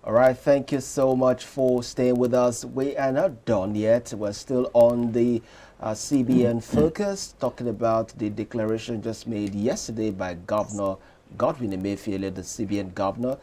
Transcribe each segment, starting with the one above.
All right, thank you so much for staying with us. We are not done yet. We're still on the CBN focus, talking about the declaration just made yesterday by Governor Godwin Emefiele, the CBN governor,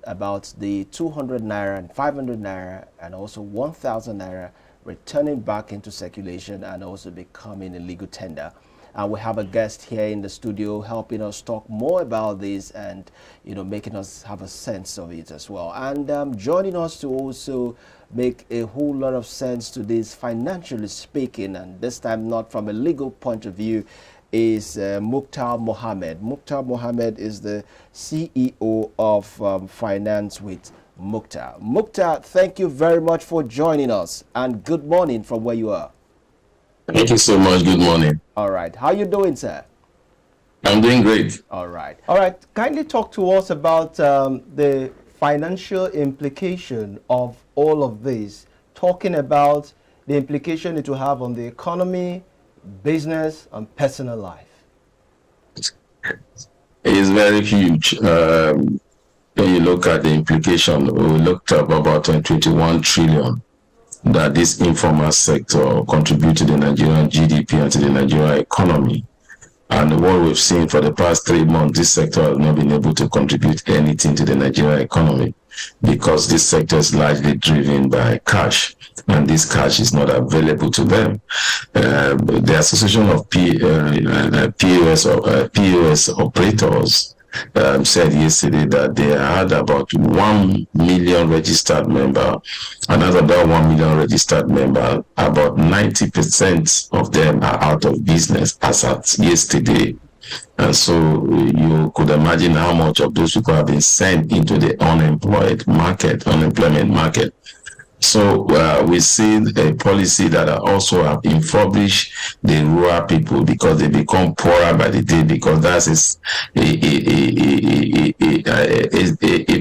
about the 200 Naira and 500 Naira and also 1,000 Naira returning back into circulation and also becoming a legal tender. And we have a guest here in the studio helping us talk more about this and, making us have a sense of it as well. And joining us to also make a whole lot of sense to this, financially speaking, and this time not from a legal point of view, is Mukhtar Mohammed. Mukhtar Mohammed is the CEO of Finance with Mukhtar. Mukhtar, thank you very much for joining us, and good morning from where you are. Thank you so much. Good morning. All right. How you doing, sir? I'm doing great. All right. All right. Kindly talk to us about the financial implication of all of this, talking about the implication it will have on the economy, business, and personal life. It is very huge. When you look at the implication, we looked up about 21 trillion that this informal sector contribute to the Nigerian GDP and to the Nigerian economy. And what we've seen for the past 3 months, this sector has not been able to contribute anything to the Nigerian economy because this sector is largely driven by cash, and this cash is not available to them. The Association of POS operators said yesterday that they had about 1 million registered members, and out of that 1 million registered members, about 90% of them are out of business as at yesterday. And so you could imagine how much of those people have been sent into the unemployment market. So we see a policy that also have impoverished the rural people because they become poorer by the day, because that's a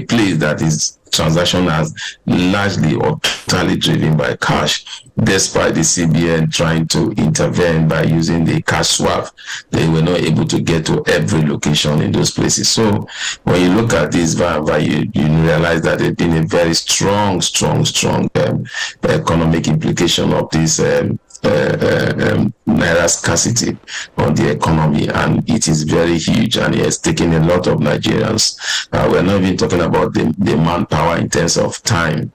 place that is transaction as largely or totally driven by cash. Despite the CBN trying to intervene by using the cash swap, they were not able to get to every location in those places. So when you look at this, you realize that there's been a very strong economic implication of this Naira scarcity on the economy, and it is very huge, and it has taken a lot of Nigerians. We're not even talking about the manpower in terms of time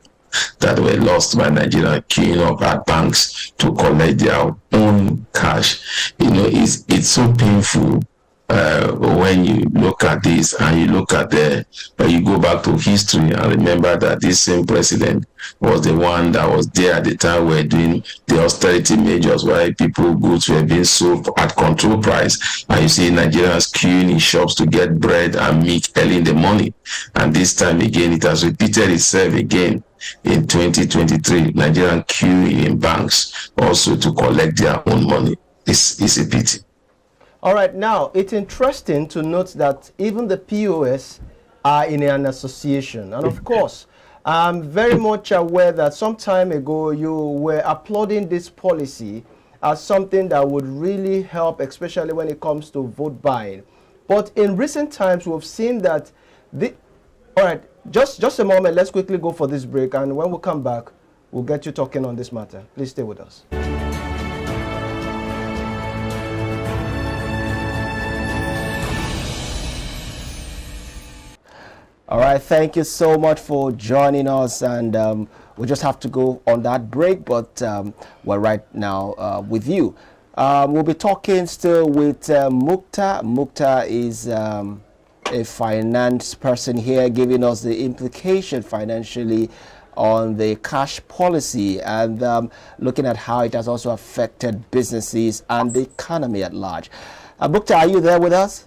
that were lost by Nigeria queuing up at banks to collect their own cash. It's so painful when you look at this and you look at you go back to history and remember that this same president was the one that was there at the time we're doing the austerity measures, where goods were being sold at control price, and you see Nigerians queuing in shops to get bread and meat early in the morning. And this time again, it has repeated itself again in 2023. Nigerians queuing in banks also to collect their own money. It's a pity. All right, now it's interesting to note that even the POS are in an association. And of course, I'm very much aware that some time ago you were applauding this policy as something that would really help, especially when it comes to vote buying. But in recent times, we've seen that all right, just a moment, let's quickly go for this break. And when we come back, we'll get you talking on this matter. Please stay with us. All right, thank you so much for joining us, and we just have to go on that break, but we're right now with you. We'll be talking still with Mukhtar. Mukhtar is a finance person here, giving us the implication financially on the cash policy and looking at how it has also affected businesses and the economy at large. Mukhtar, are you there with us?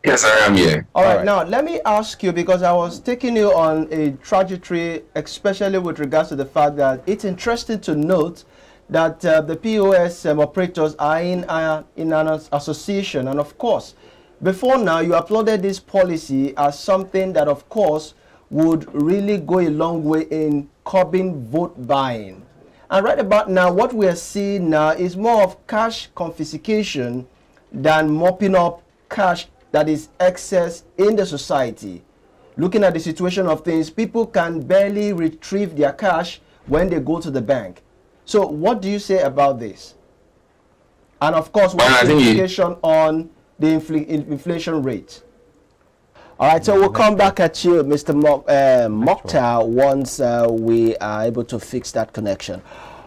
Yes, I am here. All right, now let me ask you, because I was taking you on a trajectory, especially with regards to the fact that it's interesting to note that the POS operators are in an association. And of course, before now, you applauded this policy as something that, of course, would really go a long way in curbing vote buying. And right about now, what we are seeing now is more of cash confiscation than mopping up cash that is excess in the society. looking at the situation of things, people can barely retrieve their cash when they go to the bank. So what do you say about this? And of course, what's the implication on the inflation rate? All right, so we'll come back at you, Mr. Mokhtar, once we are able to fix that connection.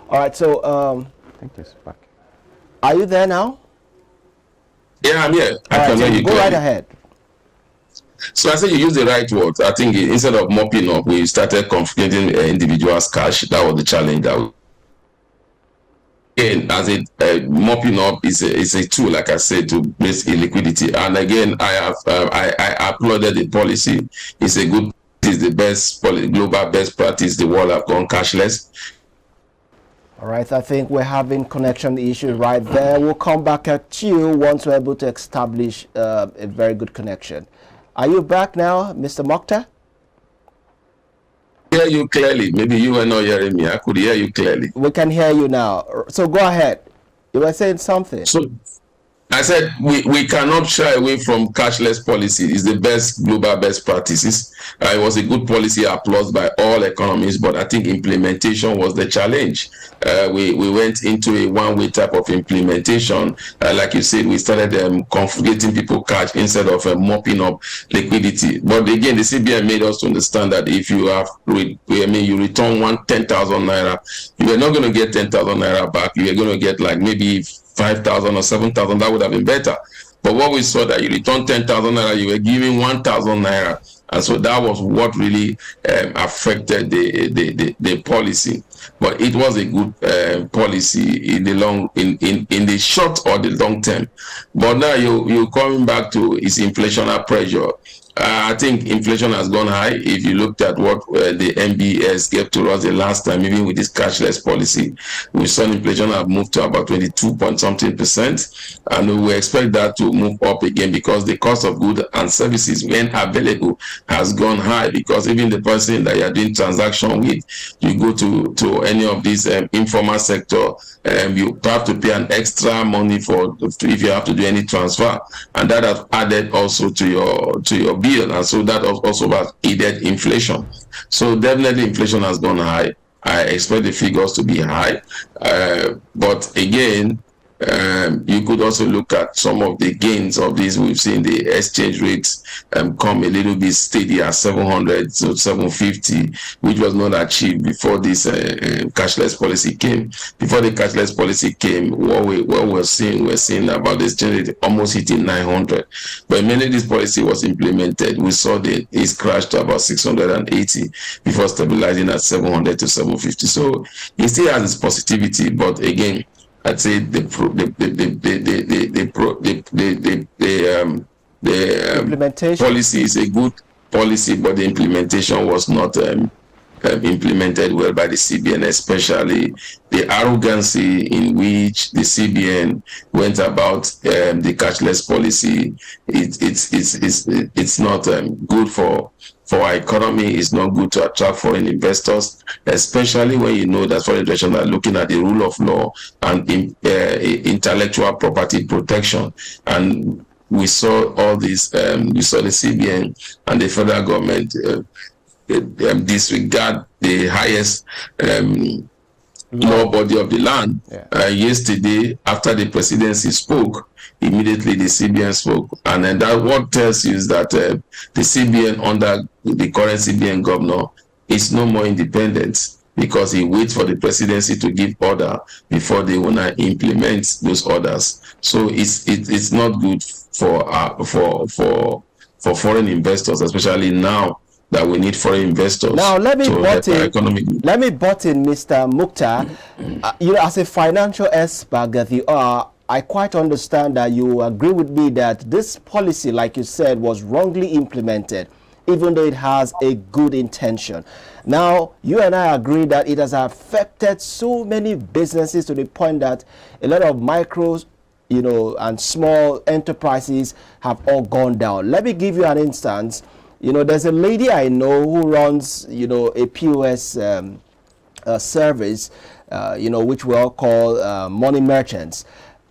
All right, so I think it's back. Are you there now? Yeah, I'm here. I can hear you. Go right ahead. So I said you use the right words. I think instead of mopping up, we started confiscating individuals' cash. That was the challenge. That again, as mopping up is a tool, like I said, to base illiquidity. And again, I applauded the policy. It's a good. It's the best global best practice. The world have gone cashless. All right, I think we're having connection issue right there. We'll come back at you once we're able to establish a very good connection. Are you back now, Mr. Mokhtar? I hear you clearly. Maybe you were not hearing me. I could hear you clearly. We can hear you now. So go ahead. You were saying something. So I said we cannot shy away from cashless policy. It's the best global best practices. It was a good policy applauded by all economies, but I think implementation was the challenge. We went into a one-way type of implementation. Like you said, we started confiscating people cash instead of mopping up liquidity. But again, the CBN made us to understand that if you have, you return 10,000 naira, you are not going to get 10,000 naira back. You are going to get like maybe 5,000 or 7,000. That would have been better. But what we saw that you return 10,000 naira, you were giving 1,000 naira. And so that was what really affected the policy. But it was a good policy in the in the short or the long term. But now you're coming back to its inflationary pressure. I think inflation has gone high. If you looked at what the MBS gave to us the last time, even with this cashless policy, we saw inflation have moved to about 22% and we expect that to move up again because the cost of goods and services when available has gone high, because even the person that you are doing transaction with, you go to any of these informal sector, you have to pay an extra money if you have to do any transfer, and that has added also to your bill, and so that also has aided inflation. So definitely inflation has gone high. I expect the figures to be high, but again, you could also look at some of the gains of these. We've seen the exchange rates come a little bit steady at 700 to 750, which was not achieved before this cashless policy came. Before the cashless policy came, what we're seeing about the exchange rate almost hitting 900. But immediately this policy was implemented, we saw that it crashed to about 680 before stabilizing at 700 to 750. So it still has its positivity, but again, I'd say the implementation policy is a good policy, but the implementation was not implemented well by the CBN, especially the arrogancy in which the CBN went about the cashless policy. It's not good for our economy. It's not good to attract foreign investors, especially when you know that foreign investors are looking at the rule of law and intellectual property protection. And we saw all this, we saw the CBN and the federal government disregard the highest law body of the land. Yesterday, after the presidency spoke, immediately the CBN spoke, and then that what tells you is that the CBN under the current CBN governor is no more independent, because he waits for the presidency to give order before they want to implement those orders. So it's not good for foreign investors, especially now that we need foreign investors. Now let me butt in, Mr. Mokhtar. As a financial expert that you are, I quite understand that you agree with me that this policy, like you said, was wrongly implemented, even though it has a good intention. Now, you and I agree that it has affected so many businesses to the point that a lot of micros, and small enterprises have all gone down. Let me give you an instance. There's a lady I know who runs, a POS service, which we all call money merchants.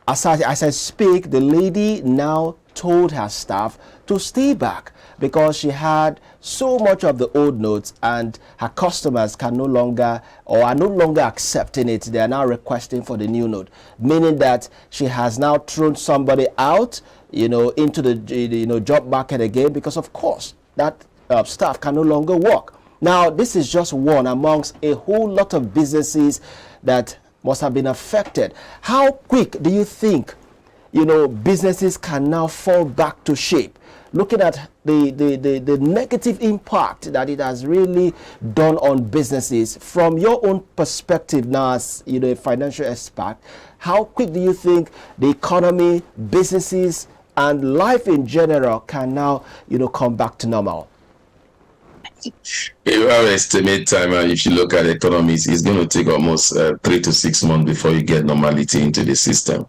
As I speak, the lady now told her staff to stay back because she had so much of the old notes and her customers can no longer or are no longer accepting it. They are now requesting for the new note, meaning that she has now thrown somebody out, into the job market again, because of course that staff can no longer work. Now, this is just one amongst a whole lot of businesses that must have been affected. How quick do you think, businesses can now fall back to shape? Looking at the negative impact that it has really done on businesses, from your own perspective now as a financial expert, how quick do you think the economy, businesses, and life in general can now, come back to normal? If you have an estimate time, and if you look at economies, it's going to take almost 3 to 6 months before you get normality into the system.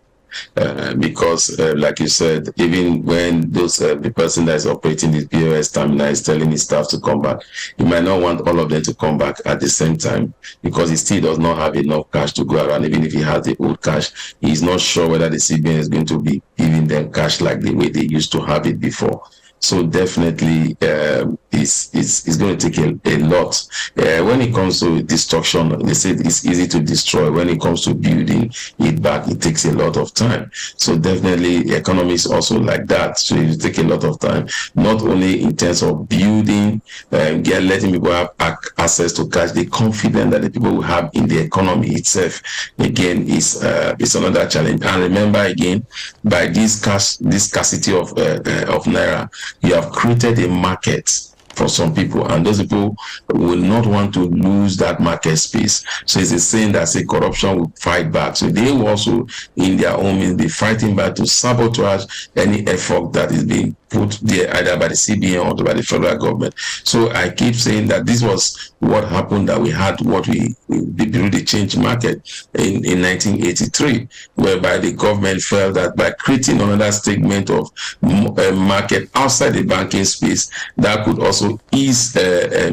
Because, like you said, even when the person that is operating the POS terminal is telling his staff to come back, he might not want all of them to come back at the same time because he still does not have enough cash to go around. Even if he has the old cash, he's not sure whether the CBN is going to be giving them cash like the way they used to have it before. So definitely it's going to take a lot. When it comes to destruction, they say it's easy to destroy. When it comes to building it back, it takes a lot of time. So definitely economy is also like that. So it take a lot of time, not only in terms of building, letting people have access to cash, the confidence that the people will have in the economy itself, again, is another challenge. And remember again, by this scarcity of Naira, you have created a market for some people, and those people will not want to lose that market space. So it's a saying that say corruption will fight back. So they will also, in their own means, be fighting back to sabotage any effort that is being put there either by the CBN or by the federal government. So I keep saying that this was what happened, that we had what we the change market in 1983, whereby the government felt that by creating another segment of market outside the banking space, that could also ease the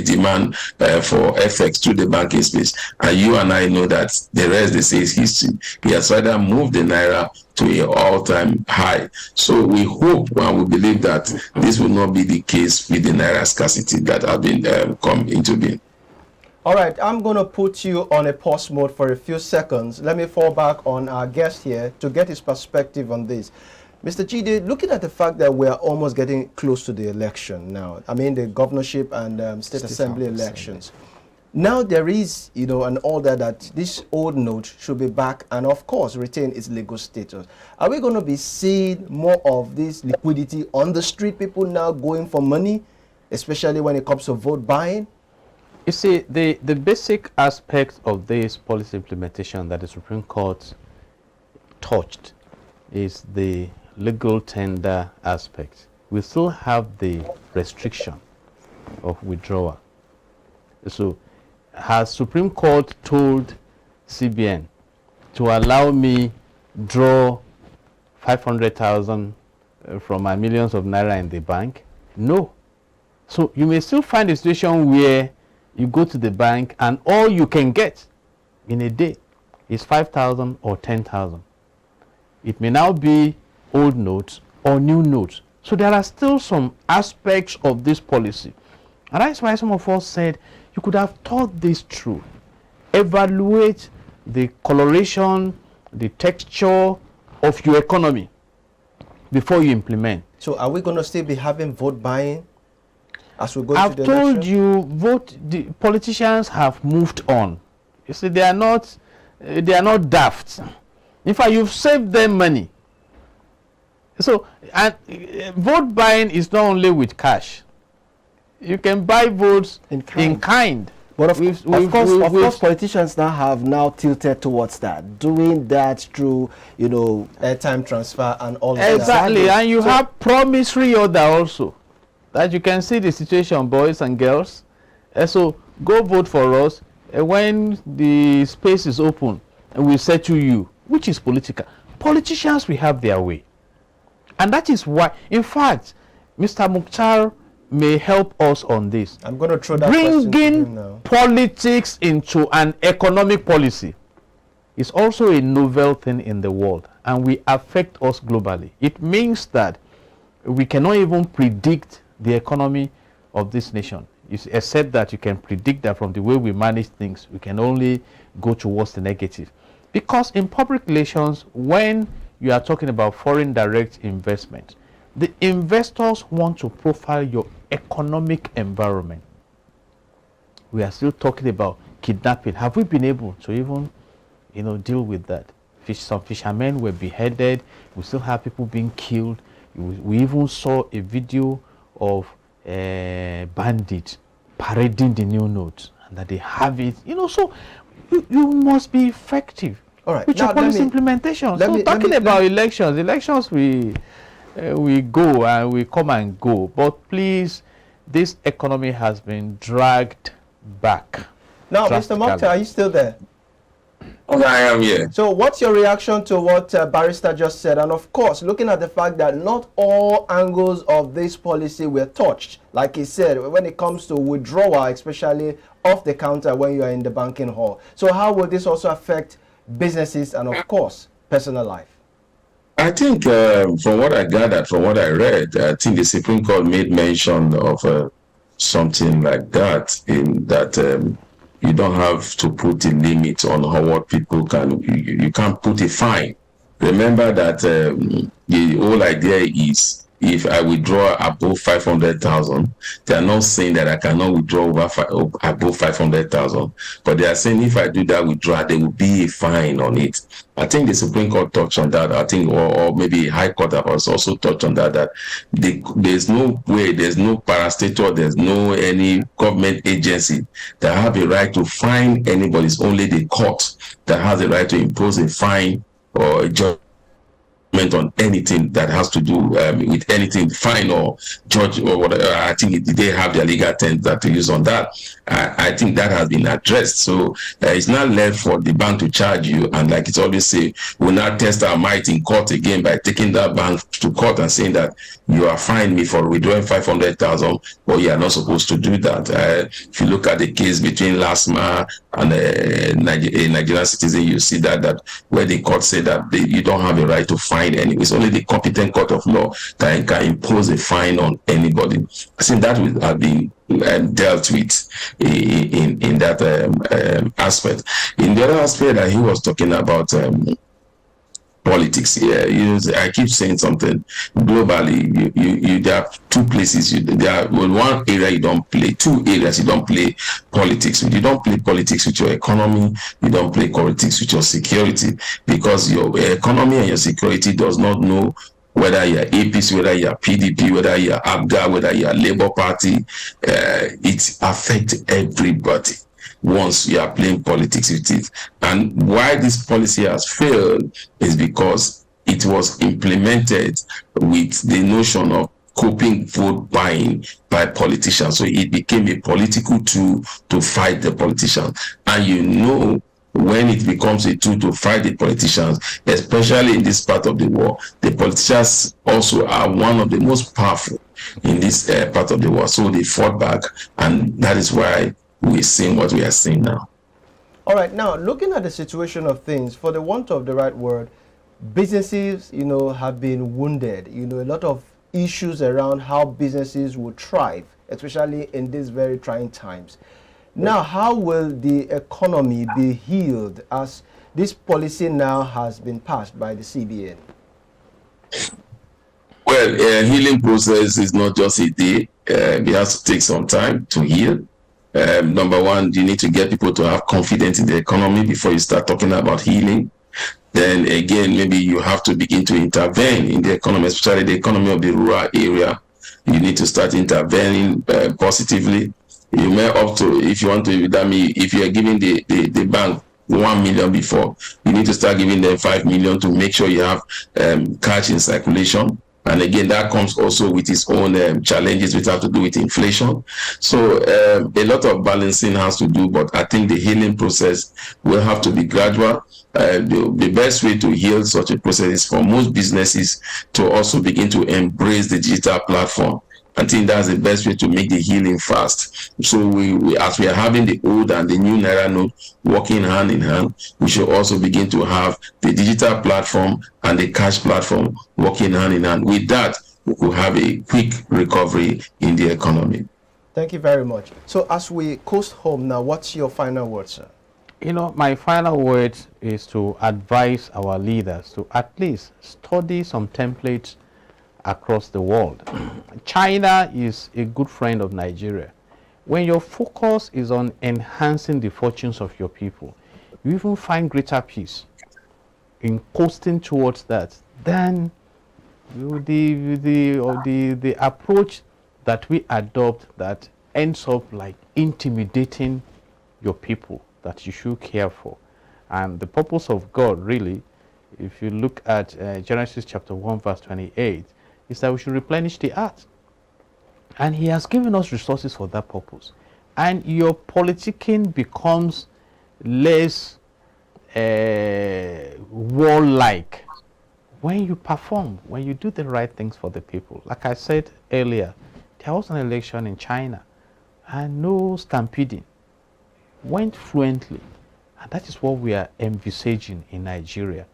demand for FX through the banking space. And you and I know that the rest, they say, is history. He has rather moved the Naira to an all-time high. So we hope and we believe that this will not be the case with the Naira scarcity that have been come into being. All right, I'm going to put you on a pause mode for a few seconds. Let me fall back on our guest here to get his perspective on this. Mr. Chide, looking at the fact that we are almost getting close to the election now, I mean the governorship and state assembly elections. Now there is, an order that this old note should be back and, of course, retain its legal status. Are we going to be seeing more of this liquidity on the street, people now going for money, especially when it comes to vote buying? You see, the basic aspect of this policy implementation that the Supreme Court touched is the legal tender aspect. We still have the restriction of withdrawal. So, has Supreme Court told CBN to allow me draw 500,000 from my millions of Naira in the bank? No. So you may still find a situation where you go to the bank and all you can get in a day is 5,000 or 10,000. It may now be old notes or new notes. So there are still some aspects of this policy. And that's why some of us said, you could have thought this through. Evaluate the coloration, the texture of your economy before you implement. So are we going to still be having vote buying as we go I've to the election? told you, the politicians have moved on. You see, they are not daft. In fact, you've saved them money. So, and vote buying is not only with cash. You can buy votes in kind. But of course, politicians now tilted towards that, doing that through, airtime transfer and all that. Exactly, and you have promissory order also, that you can see the situation, boys and girls. So go vote for us. When the space is open, and we settle you, which is political. Politicians will have their way, and that is why, in fact, Mr. Mukhtar may help us on this. I'm going to throw that question to him now. Bringing politics into an economic policy is also a novel thing in the world and will affect us globally. It means that we cannot even predict the economy of this nation. Except that you can predict that from the way we manage things, we can only go towards the negative. Because in public relations, when you are talking about foreign direct investment, the investors want to profile your economic environment. We are still talking about kidnapping. Have we been able to even, deal with that? Some fishermen were beheaded. We still have people being killed. We even saw a video of bandits parading the new notes, and that they have it. So you must be effective. All right. With your policy implementation. So talking about elections, we go and we come and go. But please, this economy has been dragged back. Now, Mr. Mokhtar, are you still there? Okay, I am here. So what's your reaction to what Barrister just said? And of course, looking at the fact that not all angles of this policy were touched. Like he said, when it comes to withdrawal, especially off the counter when you are in the banking hall. So how will this also affect businesses and, of course, personal life? I think from what I gathered, from what I read, I think the Supreme Court made mention of something like that, in that you don't have to put a limit on what people can, you can't put a fine. Remember that the whole idea is, if I withdraw above 500,000, they are not saying that I cannot withdraw above 500,000, but they are saying if I do that withdrawal, there will be a fine on it. I think the Supreme Court touched on that. I think, or maybe High Court has also touched on that. That there's no way, there's no parastatal, there's no any government agency that have a right to fine anybody. It's only the court that has the right to impose a fine or a judgment on anything that has to do with anything, fine or judge or whatever. I think they have their legal terms that to use on that. I think that has been addressed. So it's not left for the bank to charge you, and like it's always say, we'll not test our might in court again by taking that bank to court and saying that you are fined me for withdrawing 500,000, but you are not supposed to do that. If you look at the case between Lasma and a Nigerian citizen, you see that where the court said that you don't have a right to fine anyone. It's only the competent court of law that can impose a fine on anybody. I think that will have been dealt with in that aspect. In the other aspect that he was talking about, politics here. I keep saying something. Globally, you there are two places. One area you don't play, two areas you don't play politics with. You don't play politics with your economy. You don't play politics with your security, because your economy and your security does not know whether you're APC, whether you're PDP, whether you're ABGA, whether you're Labour Party. It affects everybody once you are playing politics with it. And why this policy has failed is because it was implemented with the notion of coping vote buying by politicians. So it became a political tool to fight the politicians. And when it becomes a tool to fight the politicians, especially in this part of the world, the politicians also are one of the most powerful in this part of the world. So they fought back, and that is why we're seeing what we are seeing now. All right, now looking at the situation of things, for the want of the right word, businesses, have been wounded. A lot of issues around how businesses will thrive, especially in these very trying times. Now, how will the economy be healed as this policy now has been passed by the CBN? Well, healing process is not just a day. It has to take some time to heal. Number one, you need to get people to have confidence in the economy before you start talking about healing. Then again, maybe you have to begin to intervene in the economy, especially the economy of the rural area. You need to start intervening positively. You may if you want to, that means if you are giving the bank 1 million before, you need to start giving them 5 million to make sure you have cash in circulation. And again, that comes also with its own challenges which have to do with inflation. So a lot of balancing has to do, but I think the healing process will have to be gradual. The best way to heal such a process is for most businesses to also begin to embrace the digital platform. I think that's the best way to make the healing fast. So as we are having the old and the new Naira note working hand in hand, we should also begin to have the digital platform and the cash platform working hand in hand. With that, we could have a quick recovery in the economy. Thank you very much. So as we coast home now, what's your final word, sir? You know, my final word is to advise our leaders to at least study some templates across the world. China is a good friend of Nigeria. When your focus is on enhancing the fortunes of your people, you even find greater peace in coasting towards that than the approach that we adopt that ends up like intimidating your people that you should care for. And the purpose of God, really, if you look at Genesis chapter 1 verse 28, is that we should replenish the earth. And he has given us resources for that purpose. And your politicking becomes less warlike when you perform, when you do the right things for the people. Like I said earlier, there was an election in China and no stampeding. Went fluently. And that is what we are envisaging in Nigeria.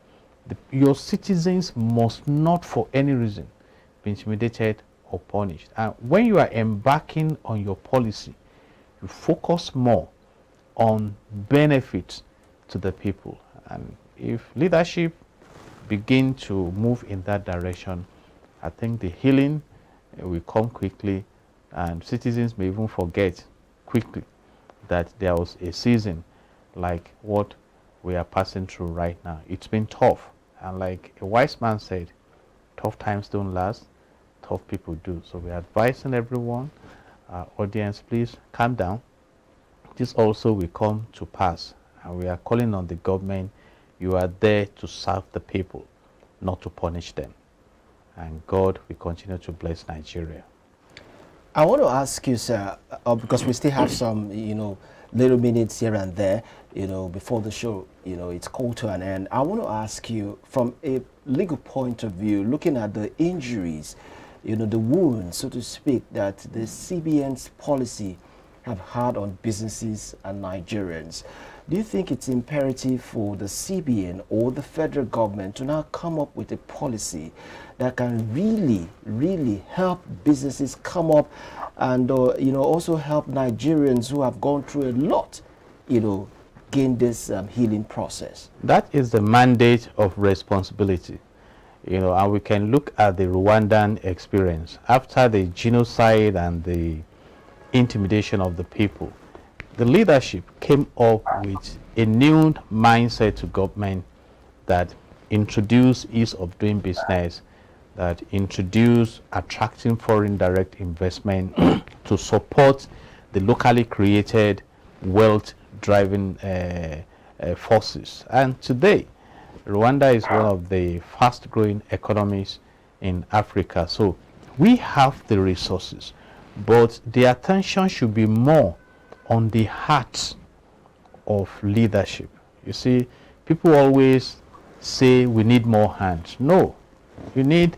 Your citizens must not for any reason be intimidated or punished. And when you are embarking on your policy, you focus more on benefits to the people. And if leadership begin to move in that direction, I think the healing will come quickly, and citizens may even forget quickly that there was a season like what we are passing through right now. It's been tough, and like a wise man said, tough times don't last, tough people do. So we're advising everyone, audience, please calm down. This also will come to pass, and we are calling on the government. You are there to serve the people, not to punish them. And God will continue to bless Nigeria. I want to ask you, sir, because we still have some, little minutes here and there, before the show, it's called to an end. I want to ask you, from a legal point of view, looking at the injuries, the wounds, so to speak, that the CBN's policy have had on businesses and Nigerians. Do you think it's imperative for the CBN or the federal government to now come up with a policy that can really, really help businesses come up and, also help Nigerians who have gone through a lot, gain this healing process? That is the mandate of responsibility. And we can look at the Rwandan experience. After the genocide and the intimidation of the people, the leadership came up with a new mindset to government that introduced ease of doing business, that introduced attracting foreign direct investment to support the locally created wealth driving forces. And today, Rwanda is one of the fast growing economies in Africa. So we have the resources, but the attention should be more on the heart of leadership. You see, people always say we need more hands. No, you need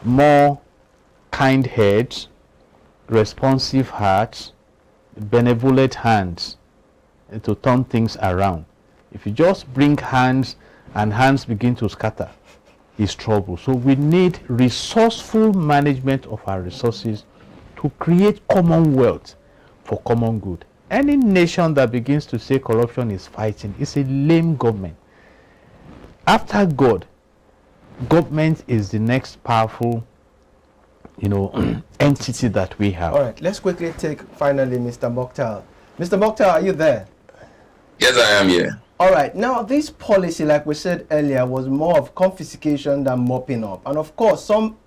more kind heads, responsive hearts, benevolent hands to turn things around. If you just bring hands and hands begin to scatter, it's trouble. So we need resourceful management of our resources to create commonwealth for common good. Any nation that begins to say corruption is fighting is a lame government. After God, government is the next powerful, entity that we have. All right, let's quickly take finally Mr. Mokhtar. Mr. Mokhtar, are you there? Yes, I am here. All right, now this policy, like we said earlier, was more of confiscation than mopping up. And of course, some,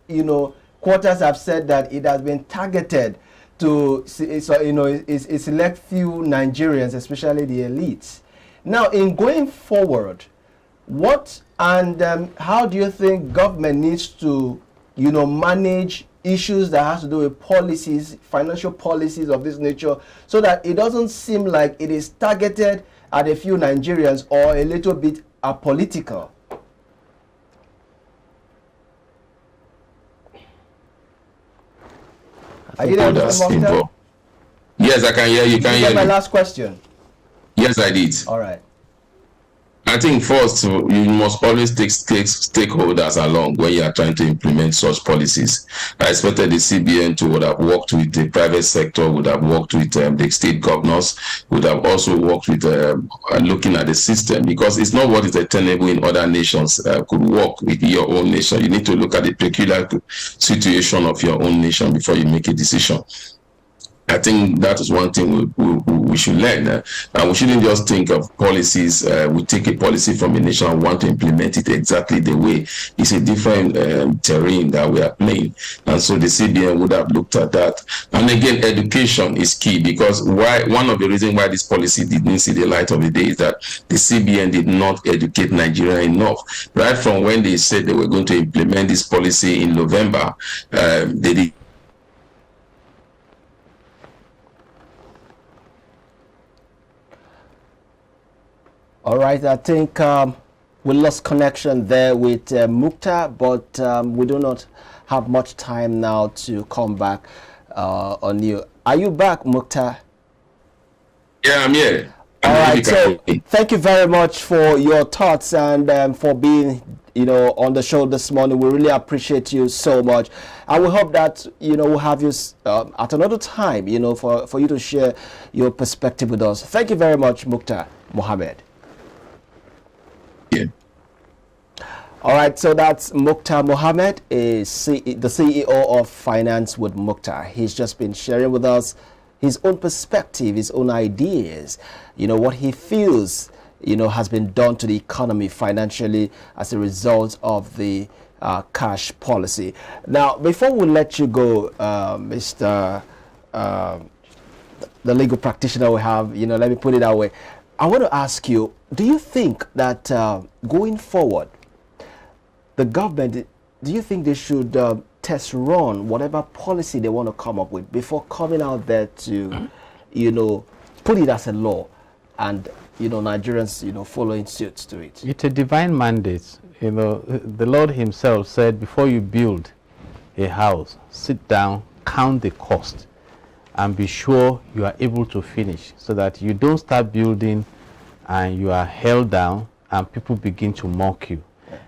quarters have said that it has been targeted to select few Nigerians, especially the elites. Now, in going forward, what and how do you think government needs to, manage issues that has to do with policies, financial policies of this nature, so that it doesn't seem like it is targeted at a few Nigerians or a little bit apolitical? Are you there, Mr. Mokhtar? Yes, I can hear you. Can you hear my me? last question? Yes, I did. All right. I think first, you must always take stakeholders along when you are trying to implement such policies. I expected the CBN to would have worked with the private sector, would have worked with the state governors, would have also worked with looking at the system, because it's not what is attainable in other nations could work with your own nation. You need to look at the peculiar situation of your own nation before you make a decision. I think that is one thing we should learn. And we shouldn't just think of policies. We take a policy from a nation and want to implement it exactly the way. It's a different terrain that we are playing. And so the CBN would have looked at that. And again, education is key, because one of the reasons why this policy didn't see the light of the day is that the CBN did not educate Nigeria enough. Right from when they said they were going to implement this policy in November, they did. All right, I think we lost connection there with Mukhtar, but we do not have much time now to come back on you. Are you back, Mukhtar? Yeah, I'm here. All right, so thank you very much for your thoughts and for being, on the show this morning. We really appreciate you so much. I will hope that, we'll have you at another time, for you to share your perspective with us. Thank you very much, Mukhtar Mohammed. Yeah. All right, so that's Mukhtar Mohammed, the CEO of Finance with Mukhtar. He's just been sharing with us his own perspective, his own ideas, what he feels, has been done to the economy financially as a result of the cash policy. Now, before we let you go, Mr. The legal practitioner we have, let me put it that way. I want to ask you, do you think that going forward, the government, do you think they should test run whatever policy they want to come up with before coming out there to, put it as a law and, Nigerians, following suit to it? It's a divine mandate. The Lord himself said, before you build a house, sit down, count the cost, and be sure you are able to finish, so that you don't start building and you are held down and people begin to mock you.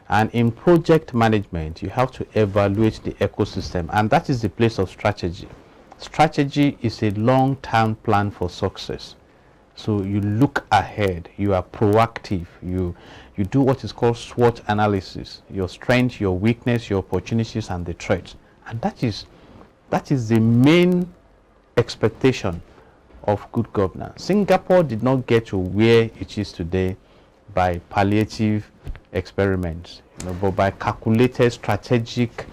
And in project management, you have to evaluate the ecosystem, and that is the place of strategy. Strategy is a long-term plan for success. So you look ahead, you are proactive, you do what is called SWOT analysis, your strength, your weakness, your opportunities, and the threats. And that is the main expectation of good governance. Singapore did not get to where it is today by palliative experiments, but by calculated strategic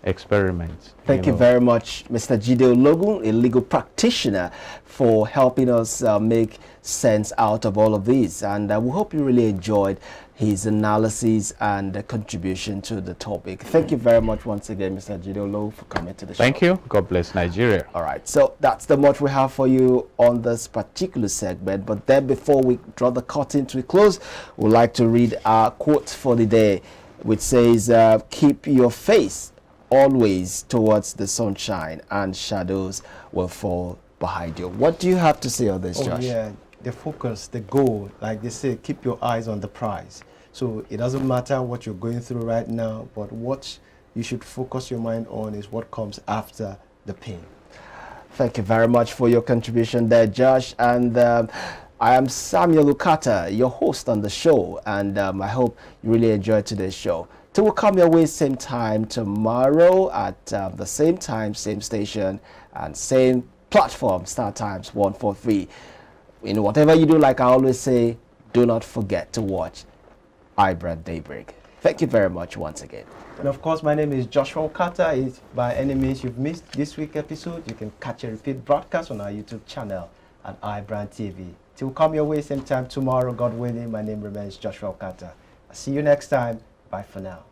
experiments. Thank you very much, Mr. Jide Ologun, a legal practitioner, for helping us make sense out of all of this. And we hope you really enjoyed his analysis and contribution to the topic. Thank you very much once again, Mr. Jide Ologun, for coming to the show. Thank you. God bless Nigeria. All right, so that's the much we have for you on this particular segment. But then before we draw the curtain to a close, we'd like to read our quote for the day, which says, keep your face always towards the sunshine and shadows will fall behind you. What do you have to say on this, Josh? Yeah, the focus, the goal, like they say, keep your eyes on the prize. So it doesn't matter what you're going through right now, but what you should focus your mind on is what comes after the pain. Thank you very much for your contribution there, Josh. And I am Samuel Ukata, your host on the show, and I hope you really enjoyed today's show. Till we'll come your way same time tomorrow at the same time, same station, and same platform, Star Times 143. Whatever you do, like I always say, do not forget to watch IBrand Daybreak. Thank you very much once again. And of course, my name is Joshua Okata. If by any means you've missed this week's episode, you can catch a repeat broadcast on our YouTube channel at IBrandTV. Till we come your way same time tomorrow, God willing, my name remains Joshua Okata. I'll see you next time. Bye for now.